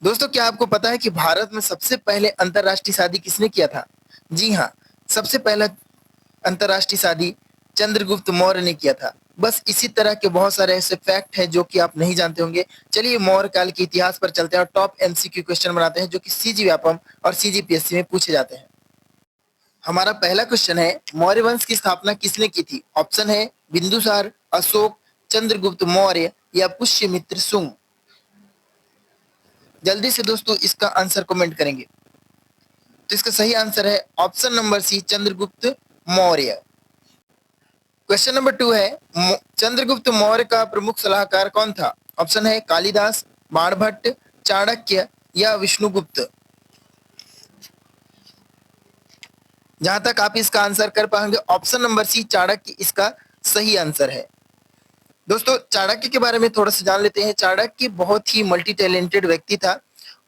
दोस्तों, क्या आपको पता है कि भारत में सबसे पहले अंतर्राष्ट्रीय शादी किसने किया था? जी हाँ, सबसे पहला अंतर्राष्ट्रीय शादी चंद्रगुप्त मौर्य ने किया था। बस इसी तरह के बहुत सारे ऐसे फैक्ट हैं जो कि आप नहीं जानते होंगे। चलिए मौर्य काल के इतिहास पर चलते हैं और टॉप एमसीक्यू क्वेश्चन बनाते हैं जो कि सीजी व्यापम और सीजीपीएससी में पूछे जाते हैं। हमारा पहला क्वेश्चन है, मौर्य वंश की स्थापना किसने की थी? ऑप्शन है बिंदुसार, अशोक, चंद्रगुप्त मौर्य या पुष्यमित्र सुंग। जल्दी से दोस्तों इसका आंसर कमेंट करेंगे। तो इसका सही आंसर है option number C, Chandragupta Maurya. Question number 2 है, चंद्रगुप्त मौर्य का प्रमुख सलाहकार कौन था? ऑप्शन है कालिदास, बाणभट्ट, चाणक्य या विष्णुगुप्त। जहां तक आप इसका आंसर कर पाएंगे, ऑप्शन नंबर सी चाणक्य इसका सही आंसर है। दोस्तों, चाणक्य के बारे में थोड़ा सा जान लेते हैं। चाणक्य बहुत ही मल्टी टैलेंटेड व्यक्ति था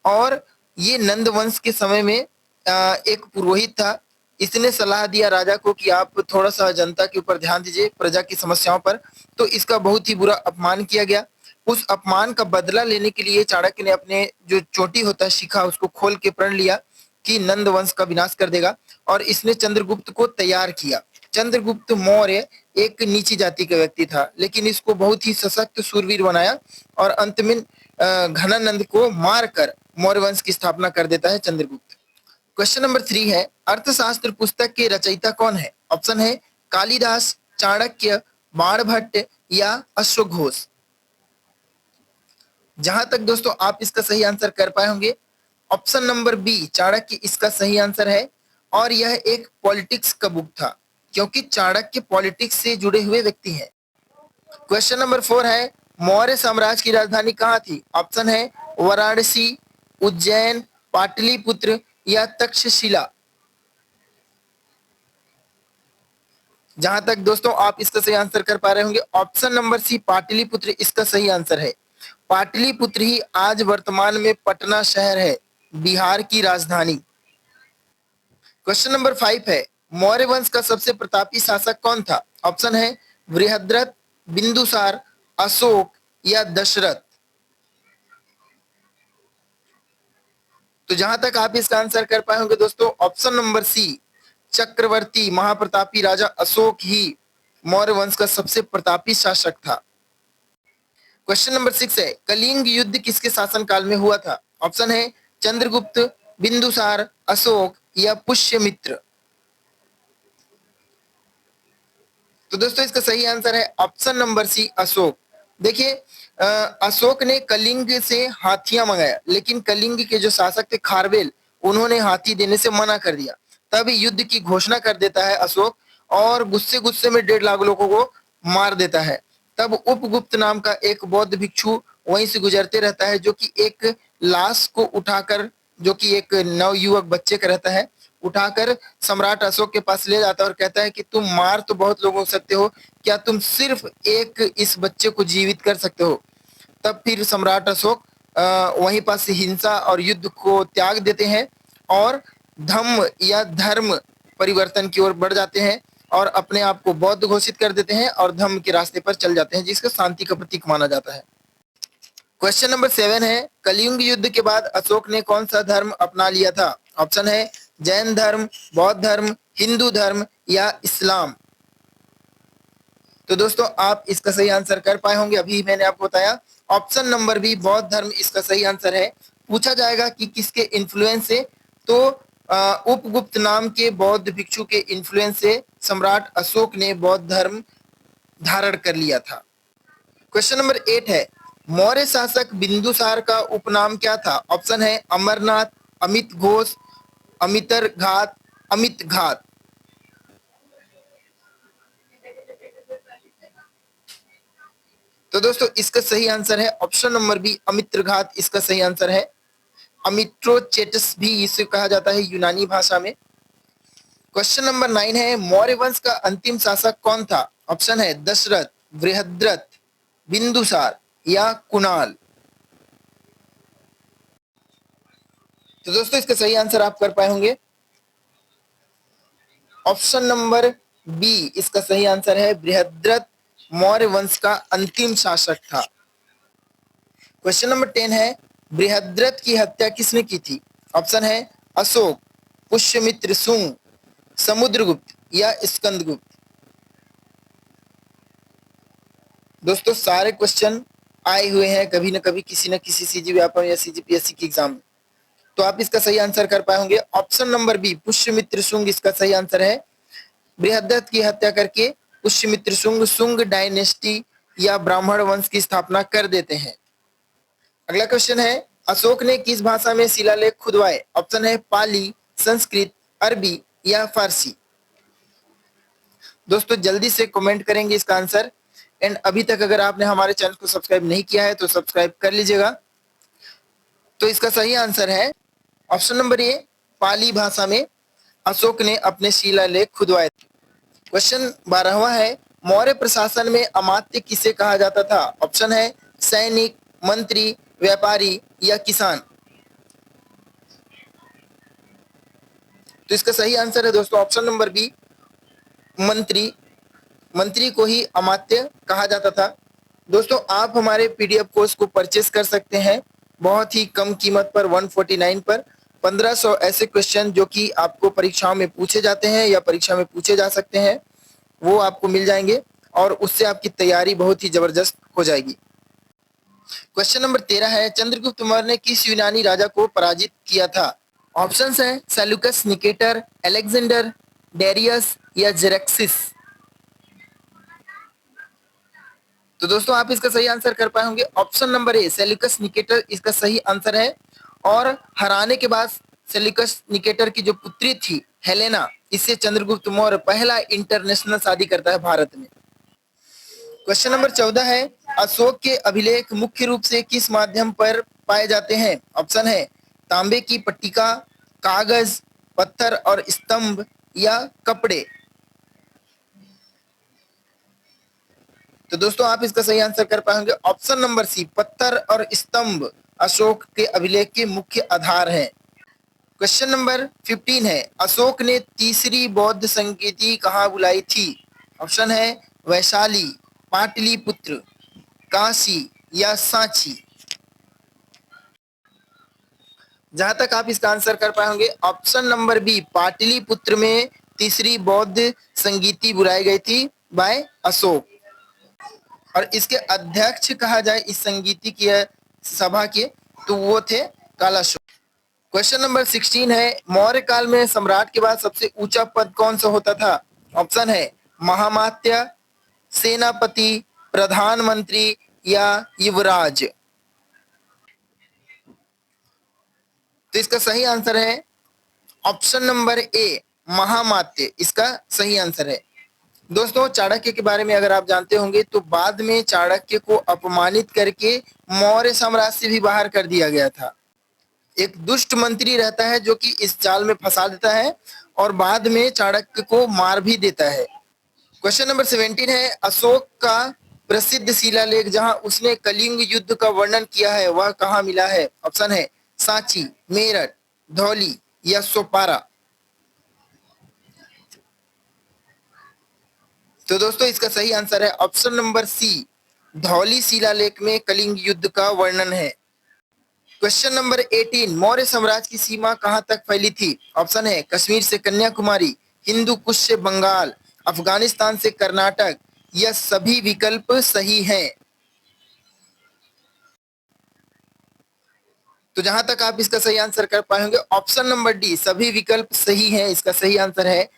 और ये नंद वंश के समय में एक पुरोहित था। इसने सलाह दिया राजा को कि आप थोड़ा सा जनता के ऊपर ध्यान दीजिए, प्रजा की समस्याओं पर। तो इसका बहुत ही बुरा अपमान किया गया। उस अपमान का बदला लेने के लिए चाणक्य ने अपने जो चोटी होता है शिखा, उसको खोल के प्रण लिया कि नंद वंश का विनाश कर देगा और इसने चंद्रगुप्त को तैयार किया। चंद्रगुप्त मौर्य एक नीची जाति का व्यक्ति था, लेकिन इसको बहुत ही सशक्त शूरवीर बनाया और अंत में घनानंद को मारकर मौर्य वंश की स्थापना कर देता है चंद्रगुप्त। क्वेश्चन नंबर 3 है, अर्थशास्त्र पुस्तक के रचयिता कौन है? ऑप्शन है कालिदास, चाणक्य, बाणभट्ट या अश्वघोष। जहां तक दोस्तों आप इसका सही आंसर कर पाए होंगे, ऑप्शन नंबर बी चाणक्य इसका सही आंसर है। और यह एक पॉलिटिक्स का बुक था, क्योंकि चाणक्य पॉलिटिक्स से जुड़े हुए व्यक्ति हैं। क्वेश्चन नंबर 4 है, मौर्य साम्राज्य की राजधानी कहाँ थी? ऑप्शन है वाराणसी, उज्जैन, पाटलिपुत्र या तक्षशिला। जहां तक दोस्तों आप इसका सही आंसर कर पा रहे होंगे, ऑप्शन नंबर सी पाटलिपुत्र इसका सही आंसर है। पाटलिपुत्र ही आज वर्तमान में पटना शहर है, बिहार की राजधानी। क्वेश्चन नंबर 5 है, मौर्य वंश का सबसे प्रतापी शासक कौन था? ऑप्शन है बृहद्रथ, बिंदुसार, अशोक या दशरथ। तो जहां तक आप इसका आंसर कर पाए होंगे दोस्तों, ऑप्शन नंबर सी चक्रवर्ती महाप्रतापी राजा अशोक ही मौर्य वंश का सबसे प्रतापी शासक था। क्वेश्चन नंबर 6 है, कलिंग युद्ध किसके शासनकाल में हुआ था? ऑप्शन है चंद्रगुप्त, बिंदुसार, अशोक या पुष्यमित्र। तो दोस्तों इसका सही आंसर है ऑप्शन नंबर सी अशोक। देखिए, अशोक ने कलिंग से हाथियां मंगाया, लेकिन कलिंग के जो शासक थे खारवेल, उन्होंने हाथी देने से मना कर दिया। तब युद्ध की घोषणा कर देता है अशोक और गुस्से गुस्से में 1.5 लाख लोगों को मार देता है। तब उपगुप्त नाम का एक बौद्ध भिक्षु वहीं से गुजरते रहता है, जो कि एक लाश को उठाकर, जो कि एक नवयुवक बच्चे का रहता है, उठाकर सम्राट अशोक के पास ले जाता है और कहता है कि तुम मार तो बहुत लोग हो सकते हो, क्या तुम सिर्फ एक इस बच्चे को जीवित कर सकते हो? तब फिर सम्राट अशोक वहीं पास हिंसा और युद्ध को त्याग देते हैं और धम्म या धर्म परिवर्तन की ओर बढ़ जाते हैं और अपने आप को बौद्ध घोषित कर देते हैं और धम्म के रास्ते पर चल जाते हैं, जिसको शांति का प्रतीक माना जाता है। क्वेश्चन नंबर 7 है, कलिंग युद्ध के बाद अशोक ने कौन सा धर्म अपना लिया था? ऑप्शन है जैन धर्म, बौद्ध धर्म, हिंदू धर्म या इस्लाम। तो दोस्तों आप इसका सही आंसर कर पाए होंगे, अभी मैंने आपको बताया ऑप्शन नंबर बी बौद्ध धर्म इसका सही आंसर है। पूछा जाएगा कि किसके इन्फ्लुएंस से, तो उपगुप्त नाम के बौद्ध भिक्षु के इन्फ्लुएंस से सम्राट अशोक ने बौद्ध धर्म धारण कर लिया था। क्वेश्चन नंबर 8 है, मौर्य शासक बिंदुसार का उपनाम क्या था? ऑप्शन है अमरनाथ, अमित घोष, अमितर घात, अमित घात। तो दोस्तों इसका सही आंसर है ऑप्शन नंबर बी अमित्र घात इसका सही आंसर है। अमित्रोचेटस भी इसे कहा जाता है यूनानी भाषा में। क्वेश्चन नंबर 9 है, मौर्य वंश का अंतिम शासक कौन था? ऑप्शन है दशरथ, बृहद्रथ, बिंदुसार या कुणाल। तो दोस्तों इसका सही आंसर आप कर पाए होंगे, ऑप्शन नंबर बी इसका सही आंसर है, बृहद्रथ मौर्य वंश का अंतिम शासक था। क्वेश्चन नंबर 10 है, बृहद्रथ की हत्या किसने की थी? ऑप्शन है अशोक, पुष्यमित्र शुंग, समुद्रगुप्त या स्कंदगुप्त। दोस्तों सारे क्वेश्चन आए हुए हैं कभी न कभी किसी न किसी सीजी व्यापम या सीजीपीएससी की एग्जाम में, तो आप इसका सही आंसर कर पाए होंगे। Option number B Pushyamitra Shunga इसका सही आंसर है। बृहद्रथ की हत्या करके पुष्यमित्र शुंग शुंग डायनेस्टी या ब्राह्मण वंश की स्थापना कर देते हैं। अगला क्वेश्चन है अशोक ने किस भाषा में शिलालेख खुदवाए? ऑप्शन है पाली, संस्कृत, अरबी या फारसी। दोस्तों जल्दी से कमेंट करेंगे इसका आंसर। एंड अभी तक अगर आपने हमारे चैनल को सब्सक्राइब नहीं किया है तो सब्सक्राइब कर लीजिएगा। तो इसका सही आंसर है ऑप्शन नंबर ए, पाली भाषा में अशोक ने अपने शिलालेख खुदवाए थे। क्वेश्चन 12वां है मौर्य प्रशासन में अमात्य किसे कहा जाता था? ऑप्शन है सैनिक, मंत्री, व्यापारी या किसान। तो इसका सही आंसर है दोस्तों ऑप्शन नंबर बी, मंत्री। मंत्री को ही अमात्य कहा जाता था। दोस्तों आप हमारे पीडीएफ कोर्स को परचेस कर सकते हैं बहुत ही कम कीमत पर 149 पर। 1500 ऐसे क्वेश्चन जो कि आपको परीक्षाओं में पूछे जाते हैं या परीक्षा में पूछे जा सकते हैं वो आपको मिल जाएंगे और उससे आपकी तैयारी बहुत ही जबरदस्त हो जाएगी। क्वेश्चन नंबर 13 है चंद्रगुप्त मौर्य ने किस यूनानी राजा को पराजित किया था? ऑप्शंस हैं सेल्यूकस, निकेटर, अलेक्जेंडर, डेरियस या जेरेक्सिस। तो दोस्तों आप इसका सही आंसर कर पाए होंगे। Option number A Seleucus Nicator इसका सही आंसर है। और हराने के बाद सेल्यूकस निकेटर की जो पुत्री थी हेलेना, इससे चंद्रगुप्त मौर्य पहला इंटरनेशनल शादी करता है भारत में। क्वेश्चन नंबर 14 है अशोक के अभिलेख मुख्य रूप से किस माध्यम पर पाए जाते हैं? ऑप्शन है तांबे की पट्टिका, कागज, पत्थर और स्तंभ या कपड़े। तो दोस्तों आप इसका सही आंसर कर पाएंगे ऑप्शन नंबर सी, पत्थर और स्तंभ अशोक के अभिलेख के मुख्य आधार हैं। क्वेश्चन नंबर 15 है अशोक ने तीसरी बौद्ध संगीति कहाँ बुलाई थी? ऑप्शन है वैशाली, पाटलिपुत्र, काशी या सांची। जहां तक आप इसका आंसर कर पाएंगे ऑप्शन नंबर बी, पाटलिपुत्र में तीसरी बौद्ध संगीति बुलाई गई थी बाय अशोक। और इसके अध्यक्ष कहा जाए इस संगीति की सभा के तो वो थे कालाशोक। क्वेश्चन नंबर 16 है मौर्य काल में सम्राट के बाद सबसे ऊंचा पद कौन सा होता था? ऑप्शन है महामात्य, सेनापति, प्रधानमंत्री या युवराज। तो इसका सही आंसर है ऑप्शन नंबर ए, महामात्य इसका सही आंसर है। दोस्तों चाणक्य के बारे में अगर आप जानते होंगे तो बाद में चाणक्य को अपमानित करके मौर्य साम्राज्य से भी बाहर कर दिया गया था। एक दुष्ट मंत्री रहता है जो कि इस जाल में फंसा देता है और बाद में चाणक्य को मार भी देता है। क्वेश्चन नंबर 17 है अशोक का प्रसिद्ध शिलालेख जहां उसने कलिंग युद्ध का वर्णन किया है वह कहाँ मिला है? ऑप्शन है सांची, मेरठ, धौली या सोपारा। तो दोस्तों इसका सही आंसर है ऑप्शन नंबर सी, धौली शिलालेख में कलिंग युद्ध का वर्णन है। क्वेश्चन नंबर 18 मौर्य साम्राज्य की सीमा कहां तक फैली थी? ऑप्शन है कश्मीर से कन्याकुमारी, हिंदू कुश से बंगाल, अफगानिस्तान से कर्नाटक या सभी विकल्प सही हैं। तो जहां तक आप इसका सही आंसर कर पाएंगे ऑप्शन नंबर डी, सभी विकल्प सही हैं, इसका सही आंसर है।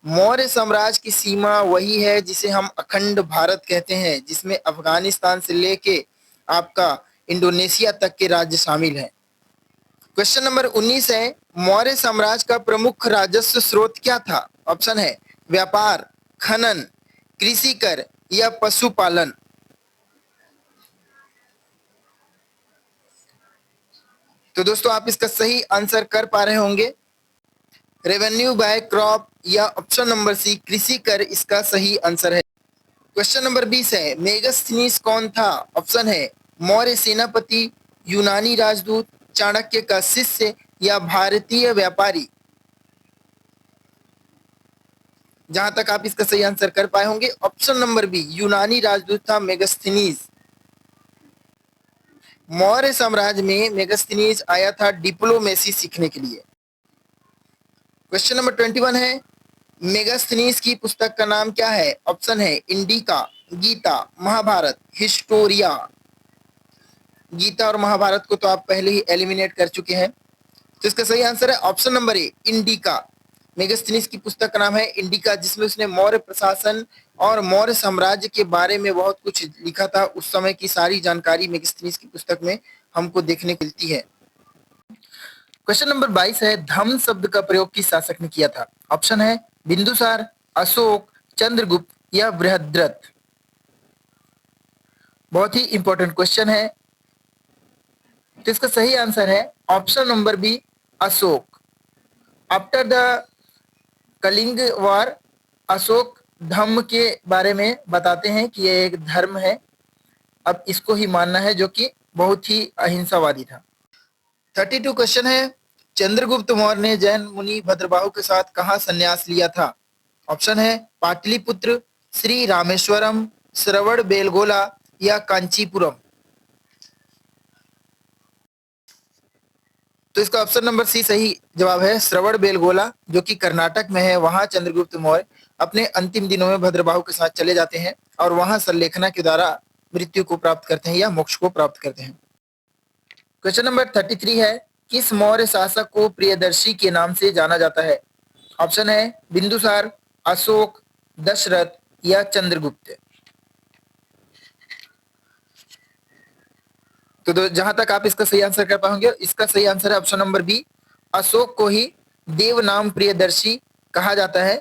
मौर्य साम्राज्य की सीमा वही है जिसे हम अखंड भारत कहते हैं, जिसमें अफगानिस्तान से लेके आपका इंडोनेशिया तक के राज्य शामिल हैं। क्वेश्चन नंबर 19 है मौर्य साम्राज्य का प्रमुख राजस्व स्रोत क्या था? ऑप्शन है व्यापार, खनन, कृषि कर या पशुपालन। तो दोस्तों आप इसका सही आंसर कर पा रहे होंगे रेवेन्यू बाय क्रॉप या ऑप्शन नंबर सी, कृषि कर इसका सही आंसर है। क्वेश्चन नंबर 20 है मेगास्थनीज कौन था? ऑप्शन है मौर्य सेनापति, यूनानी राजदूत, चाणक्य का शिष्य या भारतीय व्यापारी। जहां तक आप इसका सही आंसर कर पाए होंगे ऑप्शन नंबर बी, यूनानी राजदूत था मेगास्थनीज। मौर्य साम्राज्य में मेगास्थनीज आया था डिप्लोमेसी सीखने के लिए। क्वेश्चन नंबर 21 है, मेगास्थनीज की पुस्तक का नाम क्या है? ऑप्शन है इंडिका, गीता, महाभारत, हिस्टोरिया। गीता और महाभारत को तो आप पहले ही एलिमिनेट कर चुके हैं, तो इसका सही आंसर है option number A, indica. Megasthenes की पुस्तक का नाम है इंडिका, जिसमें उसने मौर्य प्रशासन और मौर्य साम्राज्य के बारे में बहुत कुछ लिखा था। उस समय की सारी जानकारी मेगास्थनीज की पुस्तक में हमको देखने को मिलती है। क्वेश्चन नंबर 22 है, धम्म शब्द का प्रयोग किस शासक ने किया था? ऑप्शन है बिंदुसार, अशोक, चंद्रगुप्त या बृहद्रथ। बहुत ही इंपॉर्टेंट क्वेश्चन है, तो इसका सही आंसर है option number B, Ashok. After the Kalinga war, Ashok Dhamma के बारे में बताते हैं कि यह एक धर्म है, अब इसको ही मानना है, जो कि बहुत ही अहिंसावादी था। 32 क्वेश्चन है, चंद्रगुप्त मौर्य ने जैन मुनि भद्रबाहु के साथ कहाँ संन्यास लिया था? ऑप्शन है पाटलिपुत्र, श्री रामेश्वरम, श्रवण बेलगोला या कांचीपुरम। तो इसका ऑप्शन नंबर सी सही जवाब है, श्रवण बेलगोला, जो कि कर्नाटक में है। वहां चंद्रगुप्त मौर्य अपने अंतिम दिनों में भद्रबाहु के साथ चले जाते हैं और वहां संलेखना के द्वारा मृत्यु को प्राप्त करते हैं या मोक्ष को प्राप्त करते हैं। क्वेश्चन नंबर 33 है, किस मौर्य शासक को प्रियदर्शी के नाम से जाना जाता है? ऑप्शन है बिंदुसार, अशोक, दशरथ या चंद्रगुप्त। तो जहां तक आप इसका सही आंसर कर पाएंगे, इसका सही आंसर है ऑप्शन नंबर बी, अशोक को ही देव नाम प्रियदर्शी कहा जाता है।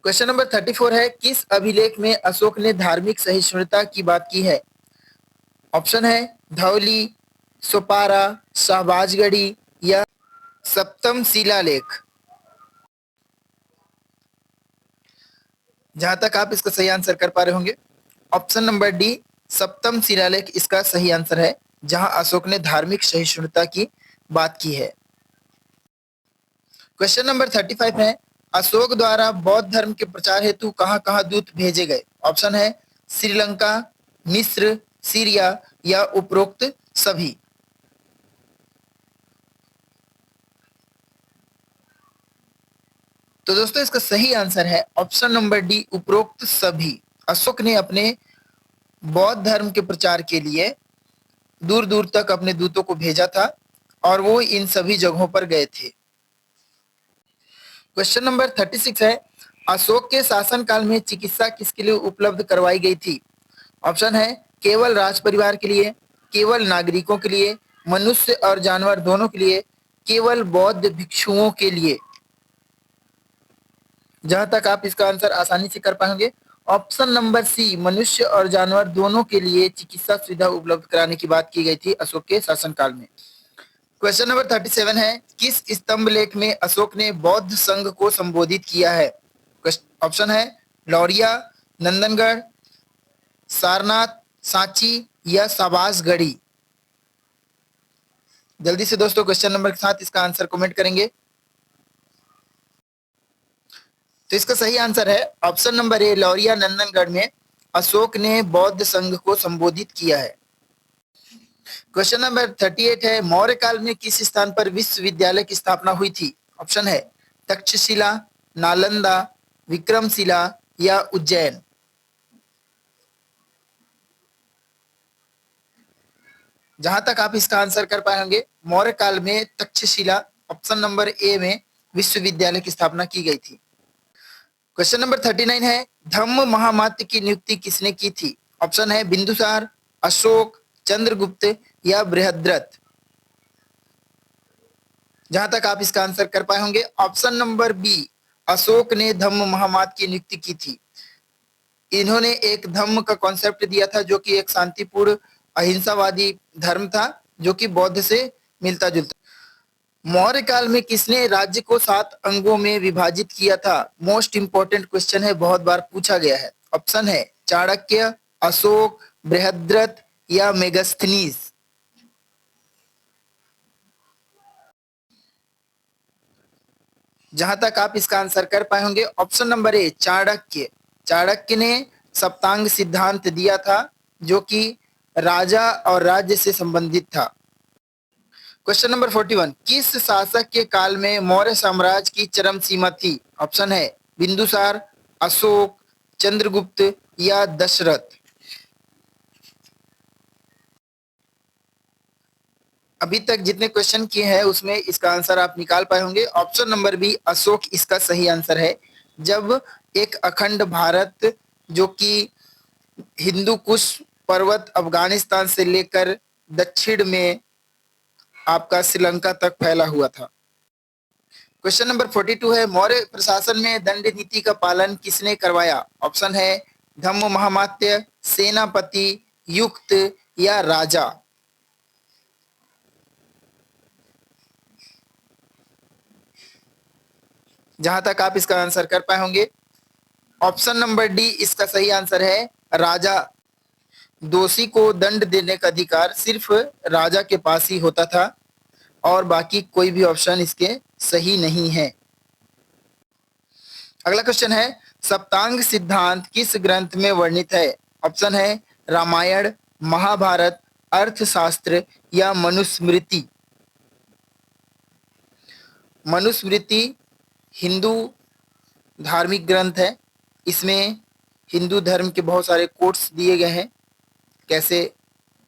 क्वेश्चन नंबर 34 है, किस अभिलेख में अशोक ने धार्मिक सहिष्णुता की बात की है? ऑप्शन है धौली, सोपारा, शाहबाजगढ़ी या सप्तम शिलालेख। जहां तक आप इसका सही आंसर कर पा रहे होंगे, ऑप्शन नंबर डी, सप्तम शिलालेख इसका सही आंसर है, जहां अशोक ने धार्मिक सहिष्णुता की बात की है। क्वेश्चन नंबर 35 है, अशोक द्वारा बौद्ध धर्म के प्रचार हेतु कहां कहां दूत भेजे गए? ऑप्शन है श्रीलंका, मिस्र, सीरिया या उपरोक्त सभी। तो दोस्तों इसका सही आंसर है ऑप्शन नंबर डी, उपरोक्त सभी। अशोक ने अपने बौद्ध धर्म के प्रचार के लिए दूर दूर तक अपने दूतों को भेजा था और वो इन सभी जगहों पर गए थे। क्वेश्चन नंबर 36 है, अशोक के शासनकाल में चिकित्सा किसके लिए उपलब्ध करवाई गई थी? ऑप्शन है केवल राज परिवार के लिए, केवल नागरिकों के लिए, मनुष्य और जानवर दोनों के लिए, केवल बौद्ध भिक्षुओं के लिए। जहां तक आप इसका आंसर आसानी से कर पाएंगे, ऑप्शन नंबर सी, मनुष्य और जानवर दोनों के लिए चिकित्सा सुविधा उपलब्ध कराने की बात की गई थी अशोक के शासनकाल में। क्वेश्चन नंबर 37 है, किस स्तंभ लेख में अशोक ने बौद्ध संघ को संबोधित किया है? ऑप्शन है लौरिया, नंदनगढ़, सारनाथ, सांची या शाबासगढ़ी। जल्दी से दोस्तों क्वेश्चन नंबर के साथ इसका आंसर कमेंट करेंगे। तो इसका सही आंसर है option number A, Lauriya Nandangarh में अशोक ने बौद्ध संघ को संबोधित किया है। क्वेश्चन नंबर 38 है, मौर्य काल में किस स्थान पर विश्वविद्यालय की स्थापना हुई थी? ऑप्शन है तक्षशिला, नालंदा, विक्रमशिला या उज्जैन। जहां तक आप इसका आंसर कर पाएंगे, मौर्य काल में तक्षशिला ऑप्शन नंबर ए में विश्वविद्यालय की स्थापना की गई थी। क्वेश्चन नंबर 39 है, धम्म महामात्य की नियुक्ति किसने की थी? ऑप्शन है बिंदुसार, अशोक, चंद्रगुप्त या बृहद्रथ। जहां तक आप इसका आंसर कर पाए होंगे, ऑप्शन नंबर बी, अशोक ने धम्म महामात्य की नियुक्ति की थी। इन्होंने एक धम्म का कॉन्सेप्ट दिया था, जो कि एक शांतिपूर्ण अहिंसावादी धर्म था, जो कि बौद्ध से मिलता जुलता। मौर्य काल में किसने राज्य को 7 अंगों में विभाजित किया था? मोस्ट इंपोर्टेंट क्वेश्चन है, बहुत बार पूछा गया है। ऑप्शन है चाणक्य, अशोक, बृहद्रथ या मेगास्थनीज। जहां तक आप इसका आंसर कर पाए होंगे, option number A, Chanakya. Chanakya ने सप्तांग सिद्धांत दिया था, जो कि राजा और राज्य से संबंधित था। क्वेश्चन नंबर 41, किस शासक के काल में मौर्य साम्राज्य की चरम सीमा थी? ऑप्शन है बिंदुसार, अशोक, चंद्रगुप्त या दशरथ। अभी तक जितने क्वेश्चन किए हैं उसमें इसका आंसर आप निकाल पाए होंगे। ऑप्शन नंबर बी अशोक इसका सही आंसर है। जब एक अखंड भारत जो कि हिंदू कुश पर्वत अफगानिस्तान से लेकर दक्षिण में आपका श्रीलंका तक फैला हुआ था। क्वेश्चन नंबर 42 है, मौर्य प्रशासन में दंड नीति का पालन किसने करवाया? ऑप्शन है धम्म महामात्य, सेनापति, युक्त या राजा। जहां तक आप इसका आंसर कर पाए होंगे, ऑप्शन नंबर डी इसका सही आंसर है, राजा। दोषी को दंड देने का अधिकार सिर्फ राजा के पास ही होता था और बाकी कोई भी ऑप्शन इसके सही नहीं है। अगला क्वेश्चन है, सप्तांग सिद्धांत किस ग्रंथ में वर्णित है? ऑप्शन है रामायण, महाभारत, अर्थशास्त्र या मनुस्मृति। मनुस्मृति हिंदू धार्मिक ग्रंथ है। इसमें हिंदू धर्म के बहुत सारे कोट्स दिए गए हैं, कैसे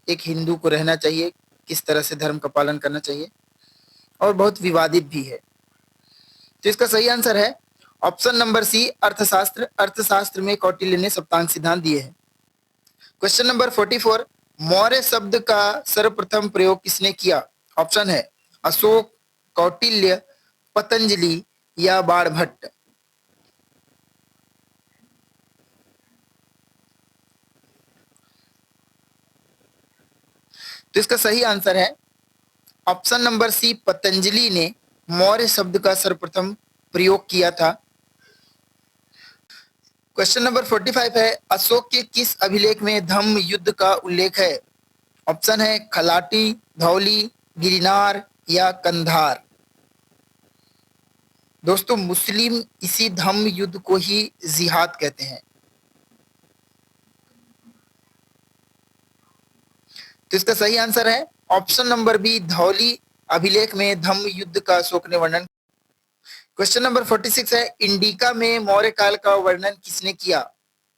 एक हिंदू को रहना चाहिए, किस तरह से धर्म का पालन करना चाहिए, और बहुत विवादित भी है। तो इसका सही आंसर है ऑप्शन नंबर सी अर्थशास्त्र। अर्थशास्त्र में कौटिल्य ने सप्तांग सिद्धांत दिए हैं। क्वेश्चन नंबर 44, मौर्य शब्द का सर्वप्रथम प्रयोग किसने किया? ऑप्शन है अशोक, कौटिल्य, पतंजलि या बाणभट्ट। तो इसका सही आंसर है ऑप्शन नंबर सी, पतंजलि ने मौर्य शब्द का सर्वप्रथम प्रयोग किया था। क्वेश्चन नंबर 45 है, अशोक के किस अभिलेख में धम्म युद्ध का उल्लेख है? ऑप्शन है खलाटी, धौली, गिरनार या कंधार। दोस्तों मुस्लिम इसी धम्म युद्ध को ही जिहाद कहते हैं। तो इसका सही आंसर है ऑप्शन नंबर बी, धौली अभिलेख में धम्म युद्ध का अशोक ने वर्णन। क्वेश्चन नंबर 46 है, इंडिका में मौर्य काल का वर्णन किसने किया?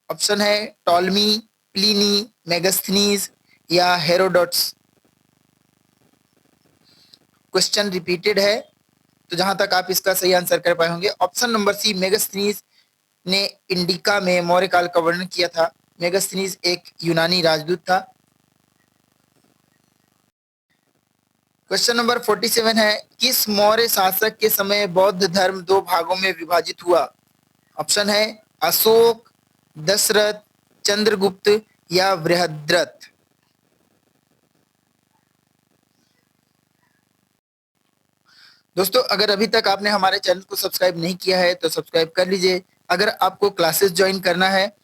ऑप्शन है टॉलमी, प्लिनी, मेगास्थनीज या हेरोडोटस। क्वेश्चन रिपीटेड है, तो जहां तक आप इसका सही आंसर कर पाए होंगे, ऑप्शन नंबर सी, मेगास्थनीज ने इंडिका में मौर्य काल का वर्णन किया था। मेगास्थनीज एक यूनानी राजदूत था। क्वेश्चन नंबर 47 है, किस मौर्य शासक के समय बौद्ध धर्म दो भागों में विभाजित हुआ? ऑप्शन है अशोक, दशरथ, चंद्रगुप्त या बृहद्रथ। दोस्तों अगर अभी तक आपने हमारे चैनल को सब्सक्राइब नहीं किया है तो सब्सक्राइब कर लीजिए। अगर आपको क्लासेस ज्वाइन करना है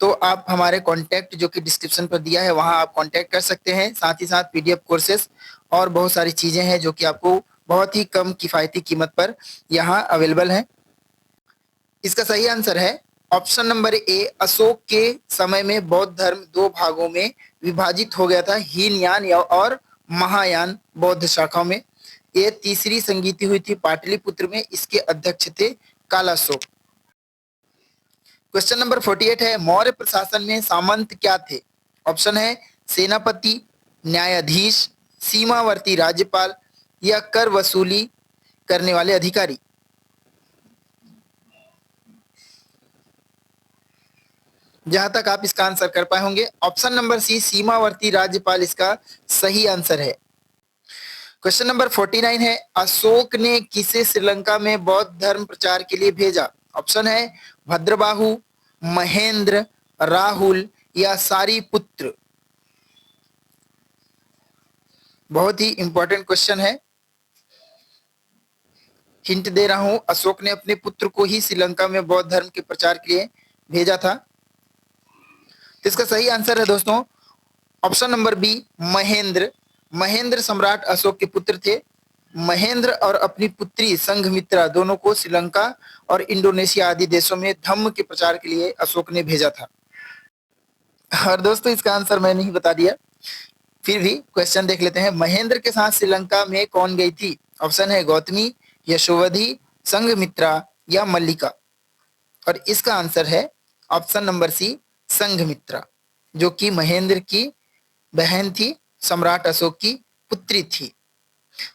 तो आप हमारे कॉन्टैक्ट जो कि डिस्क्रिप्शन पर दिया है वहां आप कॉन्टैक्ट कर सकते हैं। साथ ही साथ पीडीएफ कोर्सेस और बहुत सारी चीजें हैं जो कि आपको बहुत ही कम किफायती कीमत पर यहाँ अवेलेबल है। इसका सही आंसर है ऑप्शन नंबर ए, अशोक के समय में बौद्ध धर्म दो भागों में विभाजित हो गया था, हीनयान और महायान बौद्ध शाखाओं में। ये तीसरी संगीति हुई थी पाटलिपुत्र में, इसके अध्यक्ष थे कालाशोक। क्वेश्चन नंबर 48 है, मौर्य प्रशासन में सामंत क्या थे? ऑप्शन है सेनापति, न्यायाधीश, सीमावर्ती राज्यपाल या कर वसूली करने वाले अधिकारी। जहां तक आप इसका आंसर कर पाए होंगे, ऑप्शन नंबर सी, सीमावर्ती राज्यपाल इसका सही आंसर है। क्वेश्चन नंबर 49 है, अशोक ने किसे श्रीलंका में बौद्ध धर्म प्रचार के लिए भेजा? ऑप्शन है भद्रबाहु, महेंद्र, राहुल या सारीपुत्र। बहुत ही इंपॉर्टेंट क्वेश्चन है, हिंट दे रहा हूं, अशोक ने अपने पुत्र को ही श्रीलंका में बौद्ध धर्म के प्रचार के लिए भेजा था। तो इसका सही आंसर है दोस्तों option number B, Mahendra. Mahendra सम्राट अशोक के पुत्र थे। महेंद्र और अपनी पुत्री संघमित्रा दोनों को श्रीलंका और इंडोनेशिया आदि देशों में धम्म के प्रचार के लिए अशोक ने भेजा था। और दोस्तों इसका आंसर मैंने ही बता दिया। फिर भी क्वेश्चन देख लेते हैं। महेंद्र के साथ श्रीलंका में कौन गई थी? ऑप्शन है गौतमी, यशोवधि, संघमित्रा या मल्लिका। और इसका आंसर है ऑप्शन नंबर सी, संघमित्रा, जो कि महेंद्र की बहन थी, सम्राट अशोक की पुत्री थी।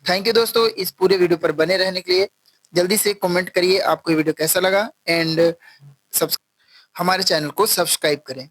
थैंक यू दोस्तों इस पूरे वीडियो पर बने रहने के लिए। जल्दी से कमेंट करिए आपको ये वीडियो कैसा लगा एंड हमारे चैनल को सब्सक्राइब करें।